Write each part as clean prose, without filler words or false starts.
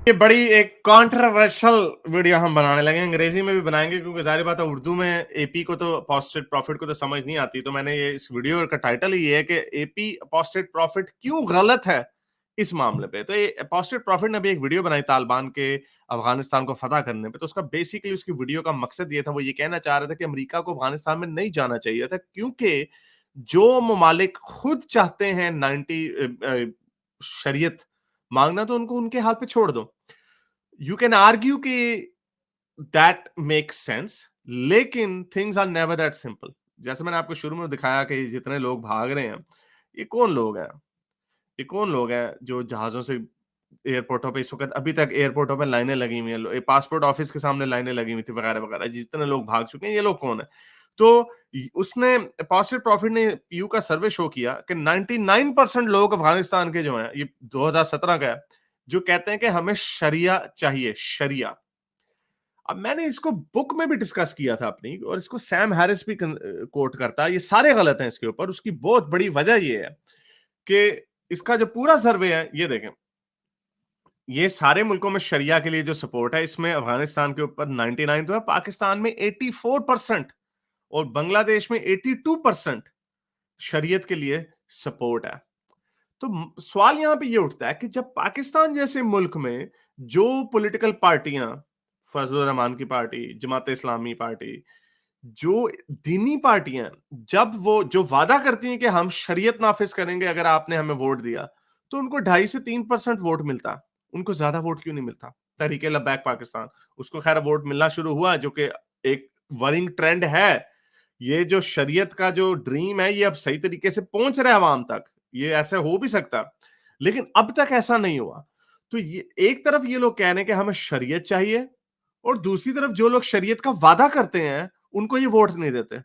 ये बड़ी एक कंट्रोवर्शियल वीडियो हम बनाने लगे हैं, अंग्रेजी में भी बनाएंगे क्योंकि जाहिर बात है उर्दू में एपी को तो अपोस्टेट प्रॉफिट को तो समझ नहीं आती। तो मैंने ये इस वीडियो का टाइटल ही ये है कि एपी अपोस्टेट प्रॉफिट क्यों गलत है इस मामले पे। तो ये अपोस्टेट प्रॉफिट ने भी एक वीडियो बनाई तालिबान के अफगानिस्तान को फतह करने पे। तो उसका बेसिकली उसकी वीडियो का मकसद ये था, वो ये कहना चाह रहा था कि अमेरिका को अफगानिस्तान में नहीं जाना चाहिए था क्योंकि जो ममालिक खुद चाहते हैं 90 शरीयत मांगना, तो उनको उनके हाल पे छोड़ दो। यू कैन आर्ग्यू कि दैट मेक्स सेंस, लेकिन things are never that simple. जैसे मैंने आपको शुरू में दिखाया कि जितने लोग भाग रहे हैं, ये कौन लोग हैं? ये कौन लोग हैं जो जहाजों से एयरपोर्टों पे इस वक्त अभी तक एयरपोर्टों पे लाइनें लगी हुई हैं, पासपोर्ट ऑफिस के सामने लाइनें लगी हुई थी वगैरह वगैरह। जितने लोग भाग चुके हैं, ये लोग कौन है? तो उसने पॉजिटिव प्रॉफिट ने पीयू का सर्वे शो किया कि 99% लोग अफगानिस्तान के जो हैं, ये 2017 का है, जो कहते हैं कि हमें शरिया चाहिए, शरिया। अब मैंने इसको बुक में भी डिस्कस किया था अपनी, और इसको सैम हैरिस भी कोट करता है। ये सारे गलत हैं इसके ऊपर। उसकी बहुत बड़ी वजह ये है कि इसका जो पूरा सर्वे है, ये देखें, ये सारे मुल्कों में शरिया के लिए जो सपोर्ट है, इसमें अफगानिस्तान के ऊपर 99 तो है, पाकिस्तान में 84% और बांग्लादेश में 82% शरीयत के लिए सपोर्ट है। तो सवाल यहां पे ये उठता है कि जब पाकिस्तान जैसे मुल्क में जो पॉलिटिकल पार्टियां, फजलुर रहमान की पार्टी, जमात इस्लामी पार्टी, जो दीनी पार्टियां, जब वो जो वादा करती हैं कि हम शरीयत नाफिज करेंगे अगर आपने हमें वोट दिया, तो उनको 2.5 से 3% वोट मिलता। उनको ज्यादा वोट क्यों नहीं मिलता? तहरीके लब्बैक पाकिस्तान, उसको खैर वोट मिलना शुरू हुआ, जो कि एक वरिंग ट्रेंड है। ये जो शरीयत का जो ड्रीम है, ये अब सही तरीके से पहुंच रहा है आवाम तक। ये ऐसे हो भी सकता, लेकिन अब तक ऐसा नहीं हुआ। तो ये एक तरफ ये लोग कह रहे हैं कि हमें शरीयत चाहिए, और दूसरी तरफ जो लोग शरीयत का वादा करते हैं उनको ये वोट नहीं देते।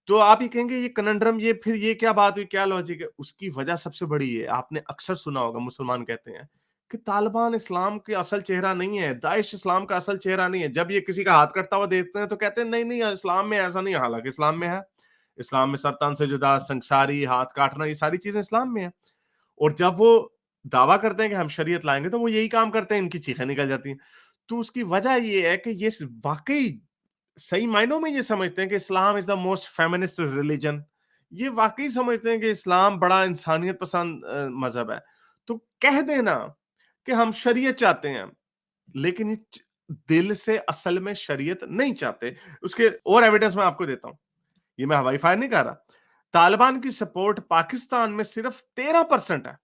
तो आप ये कहेंगे ये कनंड्रम, ये फिर ये क्या बात हुई, क्या लॉजिक है? उसकी वजह सबसे बड़ी है, आपने अक्सर सुना होगा, मुसलमान कहते हैं कि तालिबान इस्लाम के असल चेहरा नहीं है, दाइश इस्लाम का असल चेहरा नहीं है। जब ये किसी का हाथ कटता हुआ देखते हैं तो कहते हैं नहीं नहीं, इस्लाम में ऐसा नहीं है। हालांकि इस्लाम में है। इस्लाम में सरतान से जुदा, संसारी, हाथ काटना, ये सारी चीजें इस्लाम में है। और जब वो दावा करते हैं कि हम शरीयत लाएंगे, तो वो यही काम करते हैं, इनकी चीखें निकल जाती हैं। तो उसकी वजह ये है कि ये वाकई सही मायनों में ये समझते हैं कि Islam is the most feminist religion. ये वाकई समझते हैं कि इस्लाम बड़ा इंसानियत पसंद मजहब है। तो कह देना कि हम शरीयत चाहते हैं, लेकिन ये दिल से असल में शरीयत नहीं चाहते। उसके और एविडेंस मैं आपको देता हूं। ये मैं हवाई फायर नहीं कर रहा। तालिबान की सपोर्ट पाकिस्तान में सिर्फ 13% है।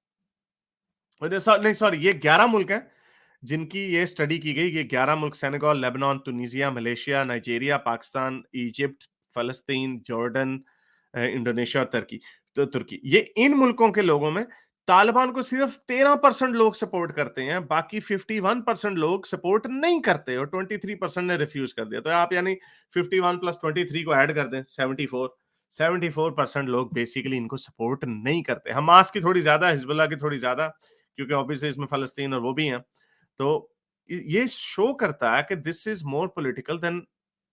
नहीं सॉरी, ये 11 मुल्क हैं जिनकी ये स्टडी की गई। ये 11 मुल्क, Senegal, Lebanon, Tunisia, Malaysia, Nigeria, Pakistan, Egypt, फलस्तीन, जॉर्डन, इंडोनेशिया और तुर्की। ये इन मुल्कों के लोगों में तालिबान को सिर्फ 13% लोग सपोर्ट करते हैं, बाकी 51% लोग सपोर्ट नहीं करते, और 23% ने रिफ्यूज कर दिया। तो आप यानी 51 प्लस 23 को ऐड कर दें, 74% लोग बेसिकली इनको सपोर्ट नहीं करते। हमास की थोड़ी ज्यादा, हिजबुल्लाह की थोड़ी ज्यादा, क्योंकि ऑब्वियसली इसमें फलस्तीन और वो भी हैं। तो ये शो करता है कि this is more political than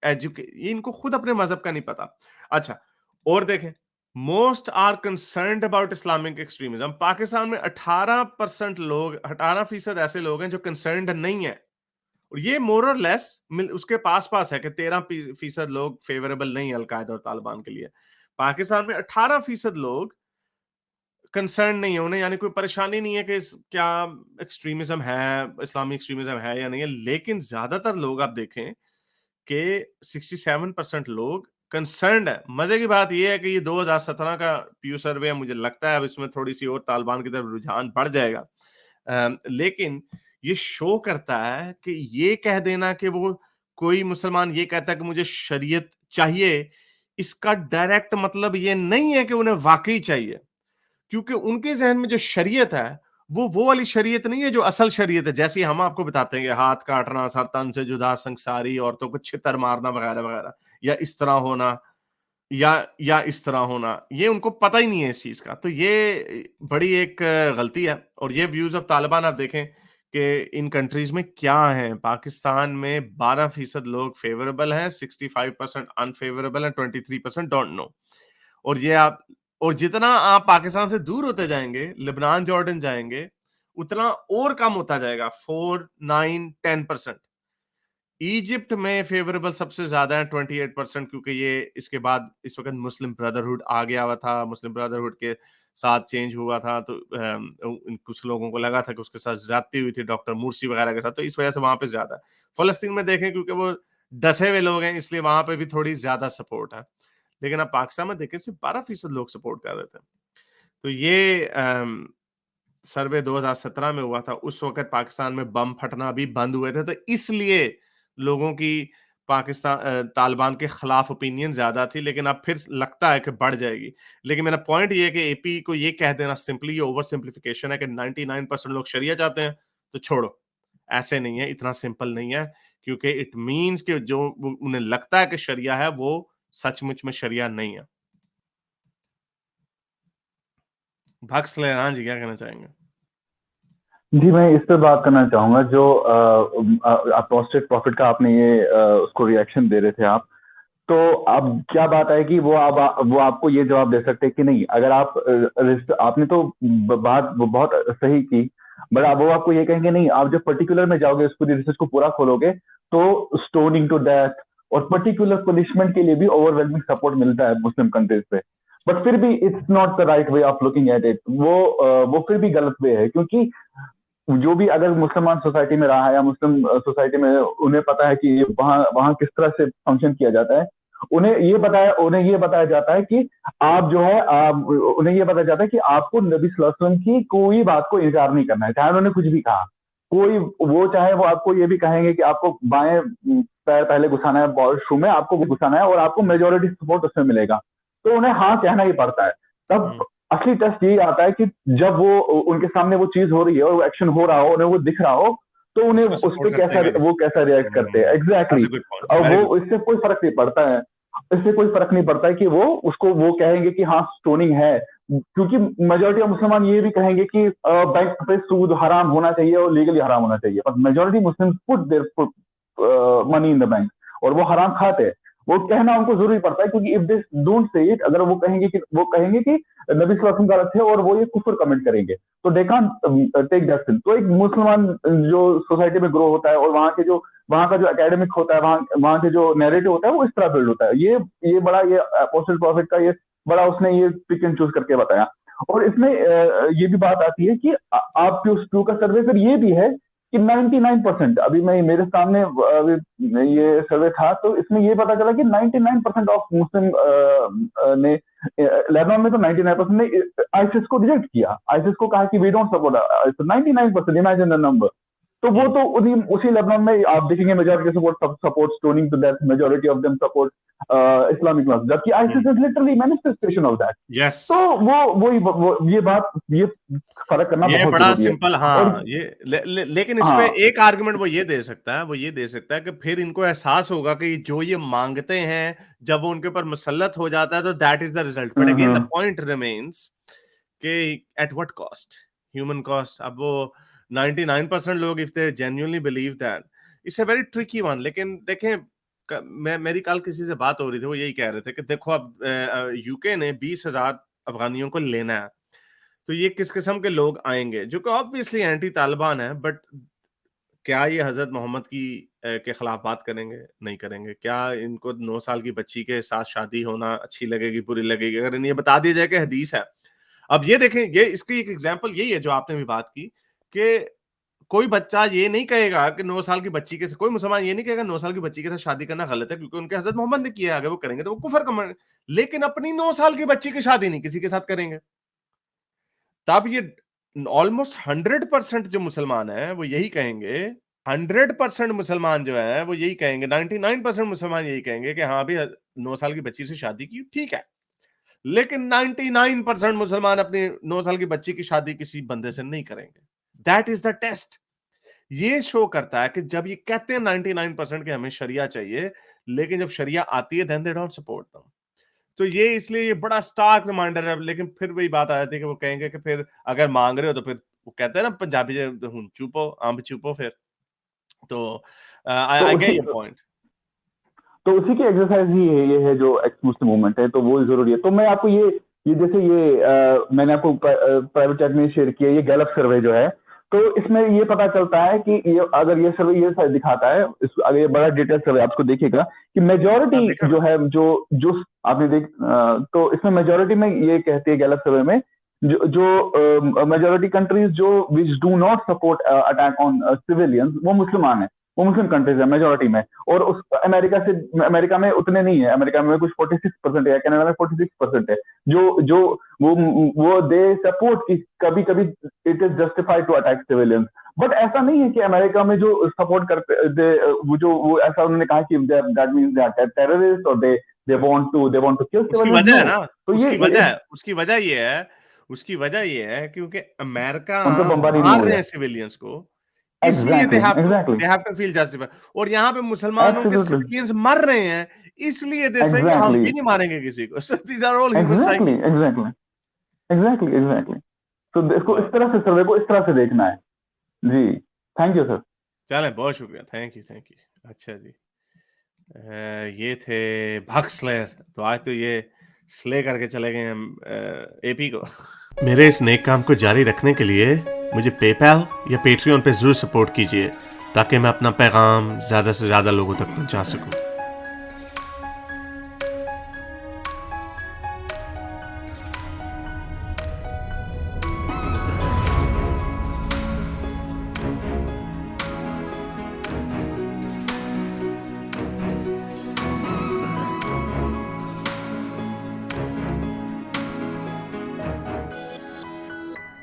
एजुके। ये इनको खुद अपने मजहब का नहीं पता। अच्छा, और देखें, most are concerned about Islamic extremism. Pakistan में 18% लोग, 18% ऐसे लोग हैं जो कंसर्न्ड नहीं है, और ये मोर और लेस उसके पास पास है कि 13% लोग फेवरेबल नहीं है अलकायदा और तालिबान के लिए। पाकिस्तान में 18% लोग कंसर्न नहीं है, उन्हें यानी कोई परेशानी नहीं है कि क्या एक्सट्रीमिज्म है, इस्लामिक एक्सट्रीमिज्म है या नहीं है। लेकिन ज्यादातर लोग आप देखें कि 67% लोग कंसर्न्ड है। मजे की बात यह है कि ये 2017 का पीयू सर्वे है, मुझे लगता है अब इसमें थोड़ी सी और तालिबान की तरफ रुझान बढ़ जाएगा। लेकिन ये शो करता है कि ये कह देना कि वो कोई मुसलमान ये कहता है कि मुझे शरीयत चाहिए, इसका डायरेक्ट मतलब ये नहीं है कि उन्हें वाकई चाहिए। क्योंकि उनके जहन में जो शरीयत है, वो वाली शरीयत नहीं है जो असल शरीयत है। जैसे हम आपको बताते हैं कि हाथ काटना, सर तन से जुदा, संसारी, औरतों को छितर मारना वगैरह वगैरह, या इस तरह होना, या इस तरह होना, ये उनको पता ही नहीं है इस चीज का। तो ये बड़ी एक गलती है। और ये व्यूज ऑफ तालिबान आप देखें कि इन कंट्रीज में क्या है। पाकिस्तान में 12% लोग फेवरेबल हैं, 65% अनफेवरेबल है, 23% डोंट नो। और ये आप, और जितना आप पाकिस्तान से दूर होते जाएंगे, लेबनान, जॉर्डन जाएंगे, उतना और कम होता जाएगा, 4, 9, 10%। इजिप्ट में फेवरेबल सबसे ज्यादा है 28%, क्योंकि ये इसके बाद इस वक्त मुस्लिम ब्रदरहुड आ गया हुआ था, मुस्लिम ब्रदरहुड के साथ चेंज हुआ था, तो कुछ लोगों को लगा था कि उसके साथ ज्यादती हुई थी डॉक्टर मुर्सी वगैरह के साथ, तो इस वजह से वहां पे ज्यादा है। फलस्तीन में देखें क्योंकि वो डसे हुए लोग हैं, इसलिए वहां पे भी थोड़ी ज्यादा सपोर्ट है। लेकिन अब पाकिस्तान में देखें सिर्फ 12% लोग सपोर्ट कर रहे थे। तो ये सर्वे 2017 में हुआ था, उस वक्त पाकिस्तान में बम फटना भी बंद हुए थे, तो इसलिए लोगों की पाकिस्तान तालिबान के खिलाफ ओपिनियन ज्यादा थी, लेकिन अब फिर लगता है कि बढ़ जाएगी। लेकिन मेरा पॉइंट ये है कि एपी को ये कह देना सिंपली ओवर सिंप्लीफिकेशन है कि 99% लोग शरिया चाहते हैं, तो छोड़ो, ऐसे नहीं है, इतना सिंपल नहीं है, क्योंकि इट मीन्स कि जो उन्हें लगता है कि शरिया है वो सचमुच में शरिया नहीं है। भक्स ले, हाँ जी, क्या कहना चाहेंगे? जी, मैं इस पे बात करना चाहूंगा जो अपोस्टेट प्रॉफिट का आपने ये उसको रिएक्शन दे रहे थे आप। तो अब क्या बात है कि वो आपको ये जवाब दे सकते हैं कि नहीं, अगर आप आपने तो बात वो बहुत सही की, बट अब वो आपको ये कहेंगे नहीं, आप जब पर्टिकुलर में जाओगे, उस पूरी रिसर्च को पूरा खोलोगे, तो स्टोनिंग टू डेथ और पर्टिकुलर पनिशमेंट के लिए भी ओवरवेलमिंग सपोर्ट मिलता है मुस्लिम कंट्रीज पे। बट फिर भी it's not the right way of looking at it, वो फिर भी गलत वे है, क्योंकि जो भी अगर मुसलमान सोसाइटी में रहा है या मुस्लिम सोसाइटी में, उन्हें पता है कि वहाँ वहाँ किस तरह से फंक्शन किया जाता है। उन्हें ये बताया जाता है कि आप जो है उन्हें ये बताया जाता है कि आपको नबी सल्लल्लाहु अलैहि वसल्लम की कोई बात को इनकार नहीं करना है, चाहे उन्होंने कुछ भी कहा। चाहे वो आपको ये भी कहेंगे कि आपको बाएं पैर पहले घुसाना है वॉशरूम में, आपको वो घुसाना है और आपको मेजोरिटी सपोर्ट उसमें मिलेगा, तो उन्हें हाँ कहना ही पड़ता है। तब असली टेस्ट यही आता है कि जब वो उनके सामने वो चीज हो रही है और वो एक्शन हो रहा हो, उन्हें वो दिख रहा हो, तो उन्हें उसको उस सपोर्ट पर करते हैं कि वो कैसा रिएक्ट करते हैं। एग्जैक्टली। गुड पॉइंट, और वेरी गुड। वो इससे कोई फर्क नहीं पड़ता है, इससे कोई फर्क नहीं पड़ता है कि वो कहेंगे कि हाँ स्टोनिंग है, क्योंकि मेजोरिटी ऑफ मुसलमान ये भी कहेंगे कि बैंक पे सूद हराम होना चाहिए और लीगली हराम होना चाहिए, पर majority Muslim put their money in the bank, और वो हराम खाते हैं। वो कहना उनको जरूरी पड़ता है, क्योंकि if they don't say it, अगर वो कहेंगे कि नबी सल्लल्लाहु अलैहि वसल्लम गलत थे और वो ये कुफर कमेंट करेंगे, तो they can't take that sin. तो एक मुसलमान जो सोसाइटी में ग्रो होता है और वहाँ का जो एकेडमिक होता है, वहाँ के जो नैरेटिव होता है, वो इस तरह बिल्ड होता है। ये अपोस्टल प्रॉफिट का ये बड़ा उसने ये पिक एंड चूज करके बताया। और इसमें ये भी बात आती है कि आप प्यू का सर्वे फिर ये भी है कि 99%, अभी मैं मेरे सामने अभी ये सर्वे था, तो इसमें ये पता चला कि 99% ऑफ मुस्लिम ने लेबनान में, तो 99% ने आईसिस को रिजेक्ट किया, आईसिस को कहा कि we don't support 99%, imagine the number. तो वो तो उसी लेबनान में आप देखेंगे majority support stoning to death, majority of them support Islamic law, जबकि ISIS is literally manifestation of that. Yes, तो ये फर्क करना ये बहुत बड़ा जरूरी है। सिंपल, और हाँ, लेकिन इस पे हाँ, एक आर्गुमेंट वो ये दे सकता है, कि फिर इनको एहसास होगा कि जो ये मांगते हैं, जब वो उनके ऊपर मुसल्लत हो जाता है, तो that is the result. But again the hmm, point remains कि at what cost, human cost. अब वो 99% लोग, if they genuinely believe that, it's a very tricky one. लेकिन देखें, मेरी कल किसी से बात हो रही थी, वो यही कह रहे थे कि देखो, अब यूके ने 20,000 अफगानियों को लेना है, तो ये किस किस्म के लोग आएंगे, जो कि ऑब्वियसली एंटी तालिबान है, बट क्या ये हजरत मोहम्मद की के खिलाफ बात करेंगे? नहीं करेंगे। क्या इनको 9 साल की बच्ची के साथ शादी होना अच्छी लगेगी, बुरी लगेगी? अगर इन्हें बता दिया जाए कि हदीस है। अब ये देखें, ये इसकी एक एग्जांपल यही है जो आपने भी बात की, कि कोई बच्चा ये नहीं कहेगा कि 9 साल की बच्ची के, कोई मुसलमान ये नहीं कहेगा 9 साल की बच्ची के साथ शादी करना गलत है, क्योंकि उनके हजरत मोहम्मद ने किया है, अगर वो करेंगे तो वो कुफर कमेंगे। लेकिन अपनी 9 साल की बच्ची की शादी नहीं किसी के साथ करेंगे। तब ये ऑलमोस्ट 100% जो मुसलमान है वो यही कहेंगे, 100% मुसलमान जो है वो यही कहेंगे, 99% मुसलमान यही कहेंगे कि हाँ भी 9 साल की बच्ची से शादी की, ठीक है। लेकिन 99% मुसलमान अपनी 9 साल की बच्ची की शादी किसी बंदे से नहीं करेंगे। That is the test. ये शो करता है कि जब ये कहते हैं 99% के हमें शरिया चाहिए, लेकिन जब शरिया आती है then they don't support them. तो ये इसलिए ये बड़ा स्टार्क रिमाइंडर है। लेकिन फिर वही बात आ जाती है कि वो कहेंगे कि फिर अगर मांग रहे हो तो फिर वो कहते हैं ना पंजाबी चुपो अंब चुपो फिर। तो आई तो आई गेट उसी योर पॉइंट। तो उसी की एक्सरसाइज ही ये है जो एक्स मुस्लिम मूवमेंट है, तो वो जरूरी है। तो मैं आपको ये जैसे मैंने आपको प्राइवेट चैट में शेयर किया ये गैलप सर्वे जो है, तो इसमें ये पता चलता है कि ये अगर ये सर्वे ये दिखाता है, अगर ये बड़ा डिटेल सर्वे आपको देखिएगा कि मेजोरिटी जो है जो आपने तो इसमें मेजोरिटी में ये कहती है गैलप सर्वे में जो मेजोरिटी कंट्रीज जो which do not support attack on civilians वो मुसलमान है, वो मुस्लिम कंट्रीज है मेजोरिटी में। और उस अमेरिका में उतने नहीं है, अमेरिका में कुछ 46% है, कनाडा में 46% है जो वो दे सपोर्ट कि कभी कभी it is justified to attack civilians. But ऐसा नहीं है कि अमेरिका में जो सपोर्ट करते वो ऐसा उन्होंने कहा कि that means they are terrorist और दे वांट टू किल उसकी वजह है ना, तो उसकी वजह ये है क्योंकि अमेरिका उन पे बमबारी नहीं मार हो रहे रहा हैं सिविलियंस को, इसलिए they have to feel justified. और यहाँ पे मुसलमानों के सिविलियंस मर रहे हैं, इसलिए दे से हम भी नहीं मारेंगे किसी को। So these are all human cycles. Exactly. तो इसको इस तरह से सर्वे को इस तरह से देखना है जी। Thank you sir. चले, बहुत शुक्रिया, थैंक यू। अच्छा जी, ये थे भक्सलेयर। तो आज तो ये स्ले करके चले गए हम एपी को। मेरे इस नेक काम को जारी रखने के लिए मुझे पेपैल या पेट्रियन पे जरूर सपोर्ट कीजिए ताकि मैं अपना पैगाम ज्यादा से ज्यादा लोगों तक पहुंचा सकूं।